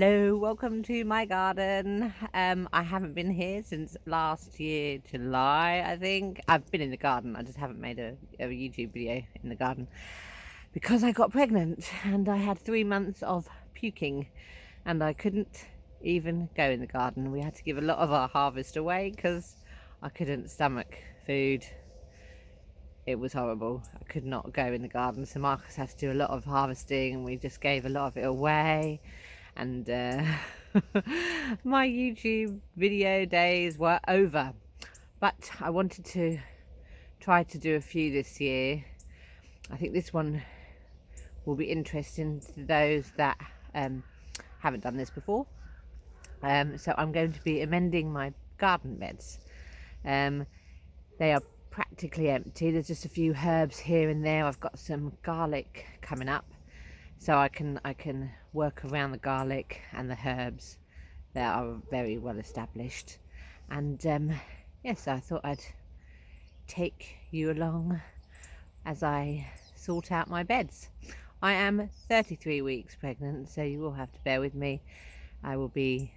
Hello, welcome to my garden. I haven't been here since last year, July, I think. I've been in the garden, I just haven't made a YouTube video in the garden because I got pregnant and I had 3 months of puking and I couldn't even go in the garden. We had to give a lot of our harvest away because I couldn't stomach food. It was horrible. I could not go in the garden, so Marcus had to do a lot of harvesting and we just gave a lot of it away. And my YouTube video days were over, but I wanted to try to do a few this year. I think this one will be interesting to those that haven't done this before. So I'm going to be amending my garden beds. They are practically empty. There's just a few herbs here and there. I've got some garlic coming up, so I can work around the garlic and the herbs that are very well established. And yes, I thought I'd take you along as I sort out my beds. I am 33 weeks pregnant, so you will have to bear with me. I will be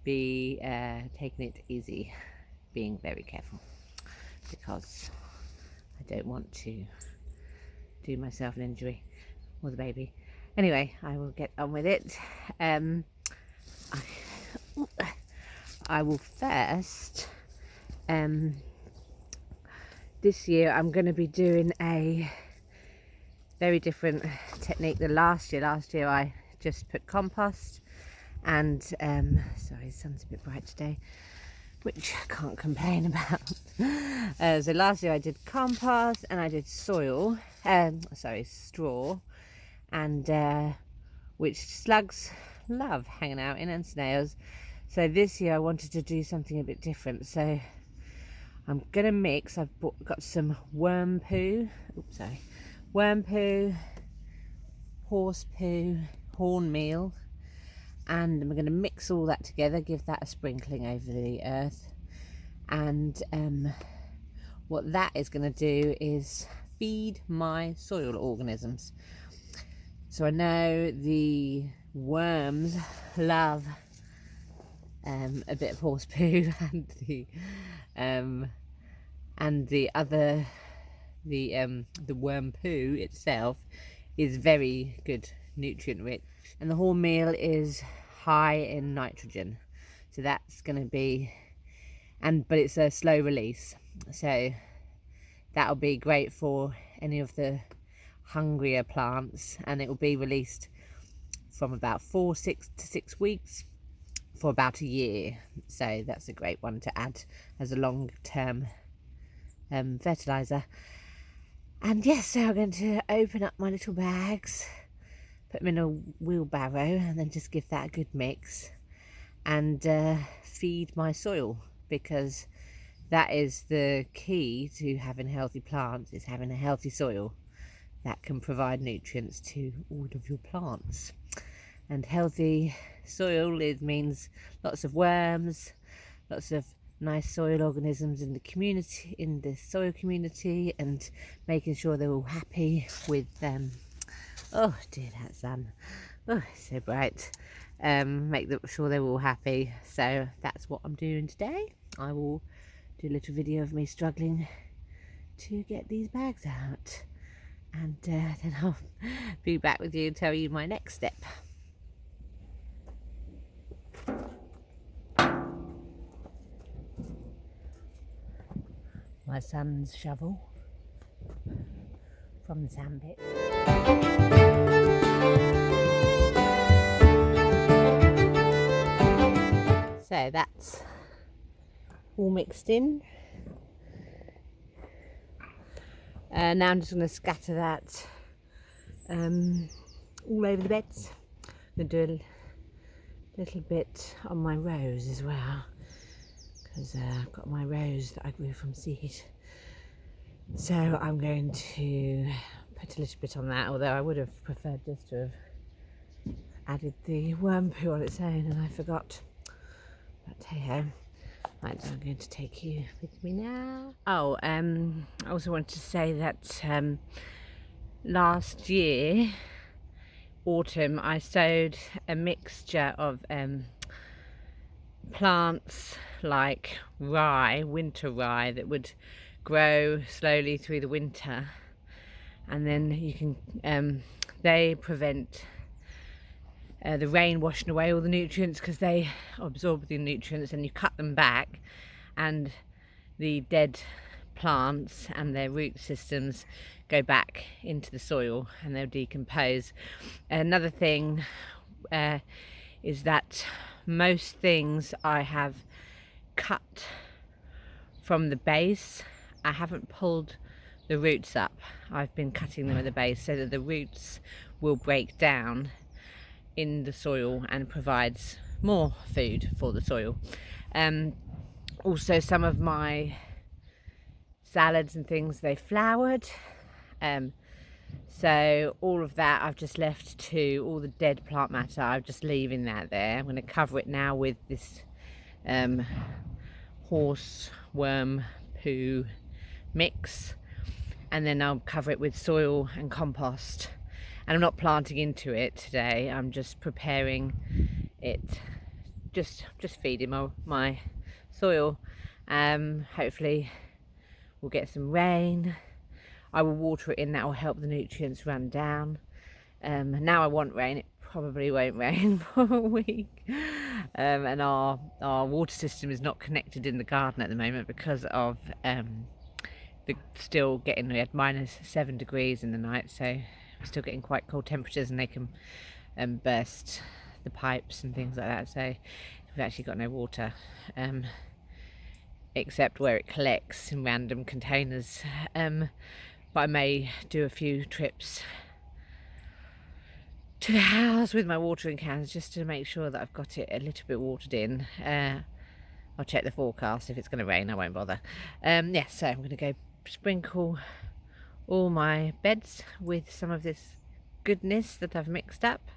taking it easy, being very careful, because I don't want to do myself an injury or the baby. Anyway, I will get on with it. I will first, this year I'm going to be doing a very different technique than last year. Last year I just put compost and, sorry, the sun's a bit bright today, which I can't complain about. So last year I did compost and I did soil, straw, and which slugs love hanging out in, and snails. So this year I wanted to do something a bit different, so I'm gonna mix. I've got some worm poo, horse poo, horn meal, and I'm gonna mix all that together, give that a sprinkling over the earth. And what that is gonna do is feed my soil organisms. So I know the worms love a bit of horse poo, and the worm poo itself is very good, nutrient rich, and the horn meal is high in nitrogen, so that's going to be, but it's a slow release, so that'll be great for any of the hungrier plants, and it will be released from about 6 to 6 weeks for about a year. So that's a great one to add as a long-term fertilizer. And yes, so I'm going to open up my little bags, put them in a wheelbarrow, and then just give that a good mix and feed my soil, because that is the key to having healthy plants, is having a healthy soil that can provide nutrients to all of your plants. And healthy soil means lots of worms, lots of nice soil organisms in the community, in the soil community, and making sure they're all happy with them. Oh dear, that sun, oh it's so bright. Make sure they're all happy. So that's what I'm doing today. I will do a little video of me struggling to get these bags out, and then I'll be back with you and tell you my next step. My son's shovel from the sandpit. So that's all mixed in. Now I'm just going to scatter that all over the beds. I'm going to do a little bit on my rose as well, because I've got my rose that I grew from seed. So I'm going to put a little bit on that, although I would have preferred just to have added the worm poo on its own, and I forgot. But hey ho. Right, so I'm going to take you with me now. Oh, I also wanted to say that last year autumn I sowed a mixture of plants like rye, winter rye, that would grow slowly through the winter, and then you can they prevent the rain washing away all the nutrients, because they absorb the nutrients, and you cut them back and the dead plants and their root systems go back into the soil and they'll decompose. Another thing is that most things I have cut from the base. I haven't pulled the roots up. I've been cutting them at the base so that the roots will break down in the soil and provides more food for the soil. Also, some of my salads and things, they flowered, so all of that I've just left to all the dead plant matter. I'm just leaving that there. I'm going to cover it now with this horse worm poo mix, and then I'll cover it with soil and compost. And I'm not planting into it today, I'm just preparing it, just feeding my soil. Hopefully we'll get some rain. I will water it in, that will help the nutrients run down. Now I want rain, it probably won't rain for a week. And our water system is not connected in the garden at the moment because of still getting, we had -7 degrees in the night, so we're still getting quite cold temperatures, and they can burst the pipes and things like that. So we've actually got no water, except where it collects in random containers. But I may do a few trips to the house with my watering cans just to make sure that I've got it a little bit watered in. I'll check the forecast. If it's going to rain, I won't bother. Yeah, so I'm going to go sprinkle all my beds with some of this goodness that I've mixed up,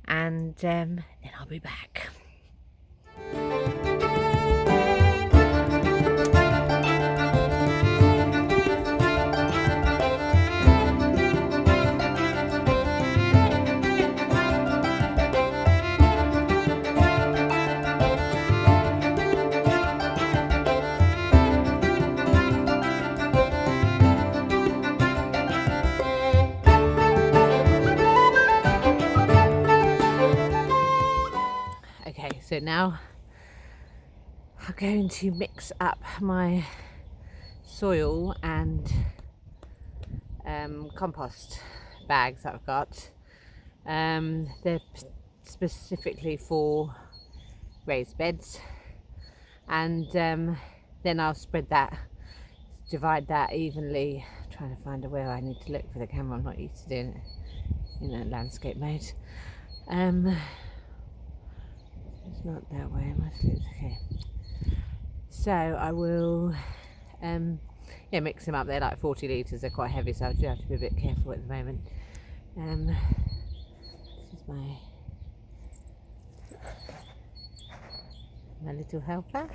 and then I'll be back. Okay, so now I'm going to mix up my soil and compost bags that I've got. They're specifically for raised beds, and then I'll spread that, divide that evenly. I'm trying to find where I need to look for the camera. I'm not used to doing it in a landscape mode. It's not that way, okay. So I will mix them up. They're like 40 litres, they're quite heavy, so I do have to be a bit careful at the moment. This is my little helper.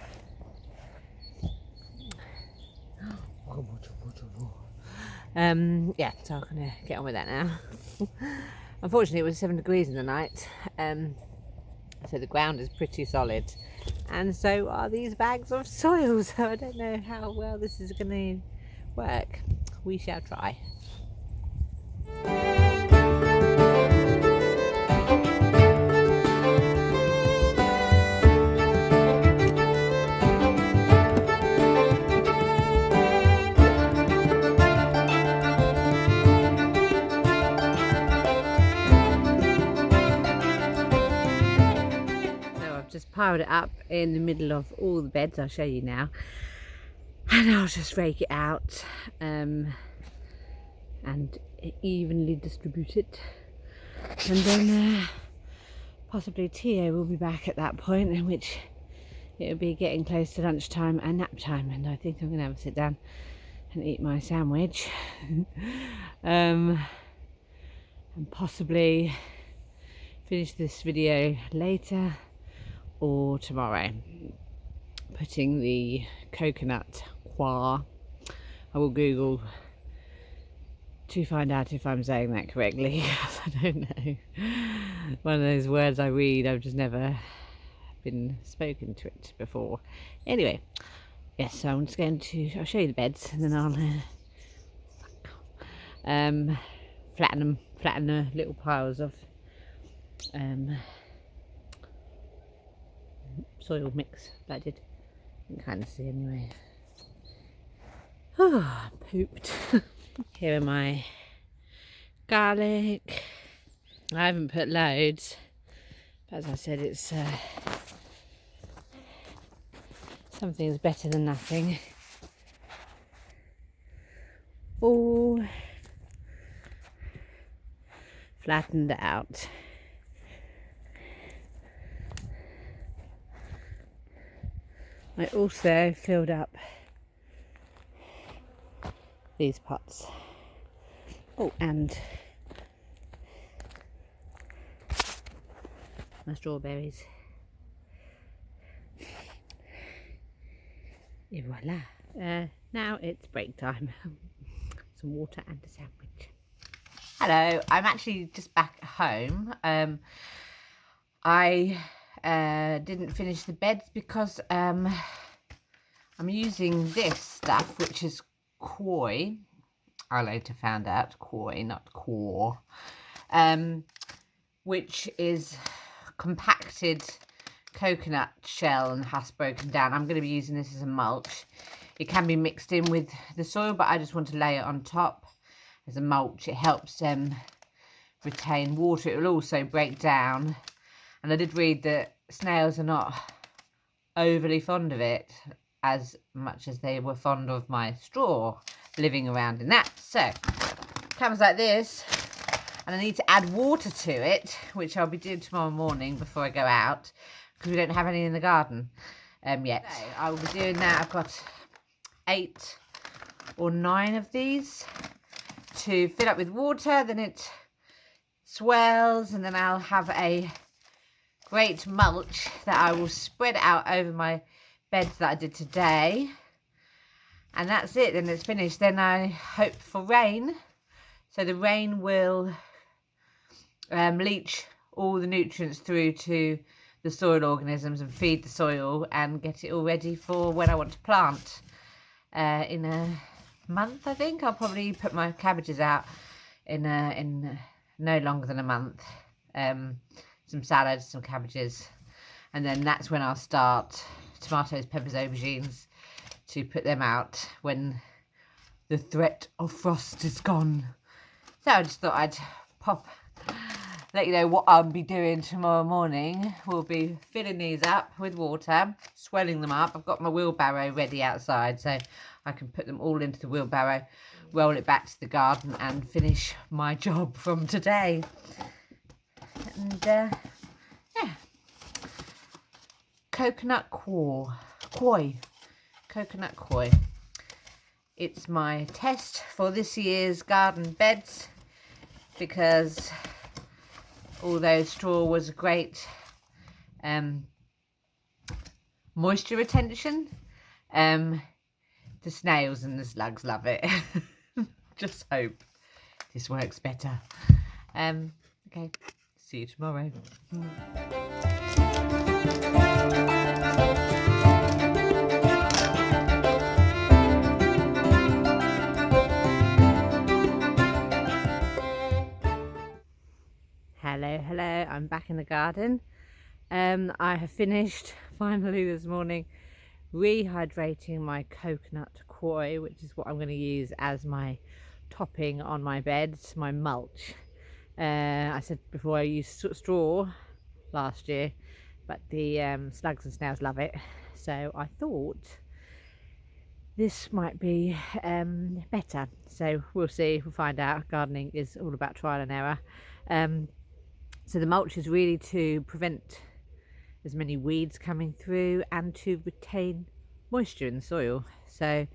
Yeah, so I'm going to get on with that now. Unfortunately, it was 7 degrees in the night, so the ground is pretty solid, and so are these bags of soil, so I don't know how well this is going to work. We shall try. Just piled it up in the middle of all the beds. I'll show you now, and I'll just rake it out and evenly distribute it, and then possibly Tio will be back at that point, in which it'll be getting close to lunchtime and nap time, and I think I'm gonna have to sit down and eat my sandwich and possibly finish this video later or tomorrow, putting the coconut coir. I will Google to find out if I'm saying that correctly. I don't know. One of those words I read, I've just never been spoken to it before. Anyway, yes, so I'm just going to, I'll show you the beds and then I'll flatten the little piles of soil mix that I did. You can kind of see anyway. Oh, I pooped. Here are my garlic. I haven't put loads, but as I said, it's something's better than nothing. All flattened out. I also filled up these pots. Oh, and my strawberries. Et voila. Now it's break time. Some water and a sandwich. Hello, I'm actually just back at home. I didn't finish the beds because I'm using this stuff, which is koi. I later found out koi, not core, which is compacted coconut shell and husk broken down. I'm going to be using this as a mulch. It can be mixed in with the soil, but I just want to lay it on top as a mulch. It helps retain water. It will also break down. And I did read that snails are not overly fond of it as much as they were fond of my straw living around in that. So it comes like this, and I need to add water to it, which I'll be doing tomorrow morning before I go out, because we don't have any in the garden yet. So I will be doing that. I've got 8 or 9 of these to fill up with water, then it swells, and then I'll have a great mulch that I will spread out over my beds that I did today. And that's it, then it's finished. Then I hope for rain, so the rain will leach all the nutrients through to the soil organisms and feed the soil and get it all ready for when I want to plant. In a month, I think I'll probably put my cabbages out in no longer than a month. Some salads, some cabbages, and then that's when I'll start tomatoes, peppers, aubergines, to put them out when the threat of frost is gone. So I just thought I'd let you know what I'll be doing tomorrow morning. We'll be filling these up with water, swelling them up. I've got my wheelbarrow ready outside, so I can put them all into the wheelbarrow, roll it back to the garden and finish my job from today. And yeah, coconut koi. Coconut koi. It's my test for this year's garden beds, because although straw was a great moisture retention, the snails and the slugs love it. Just hope this works better. Okay, see you tomorrow. Hello, I'm back in the garden. I have finished finally this morning rehydrating my coconut koi, which is what I'm going to use as my topping on my beds, my mulch. I said before I used straw last year, but the slugs and snails love it, so I thought this might be better. So we'll see, we'll find out. Gardening is all about trial and error. So the mulch is really to prevent as many weeds coming through and to retain moisture in the soil. So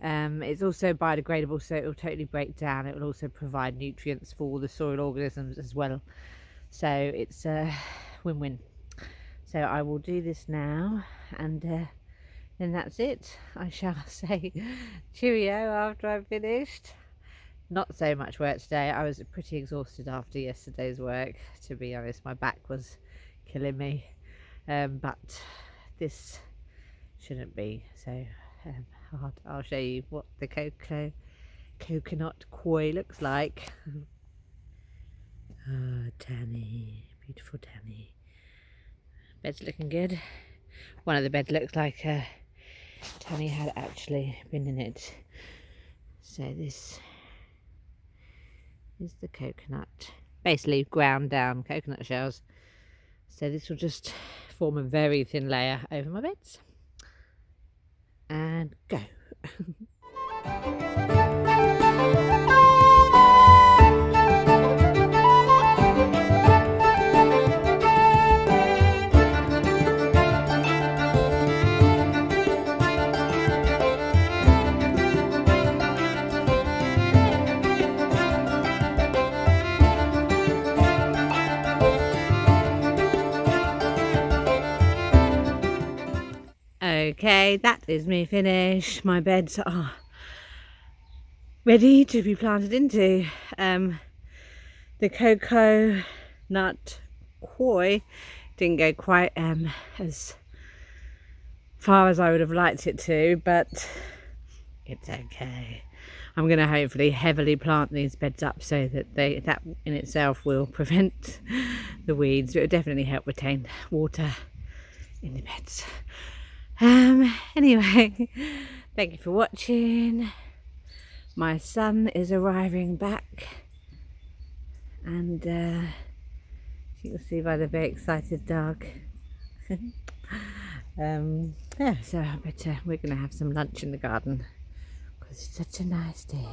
it's also biodegradable, so it will totally break down. It will also provide nutrients for the soil organisms as well. So it's a win-win. So I will do this now, and then that's it. I shall say cheerio after I've finished. Not so much work today. I was pretty exhausted after yesterday's work, to be honest. My back was killing me, but this shouldn't be so hard. I'll show you what the coconut koi looks like. Oh, Tanny, beautiful Tanny. Bed's looking good. One of the beds looks like Tanny had actually been in it. So this is the coconut, basically ground down coconut shells. So this will just form a very thin layer over my beds. And go. Okay, that is me finished. My beds are ready to be planted into. The coconut koi didn't go quite as far as I would have liked it to, but it's okay. I'm going to hopefully heavily plant these beds up so that that in itself will prevent the weeds. It will definitely help retain water in the beds. Anyway, thank you for watching. My son is arriving back, and you can see by the very excited dog. Yeah, so I bet we're going to have some lunch in the garden because it's such a nice day.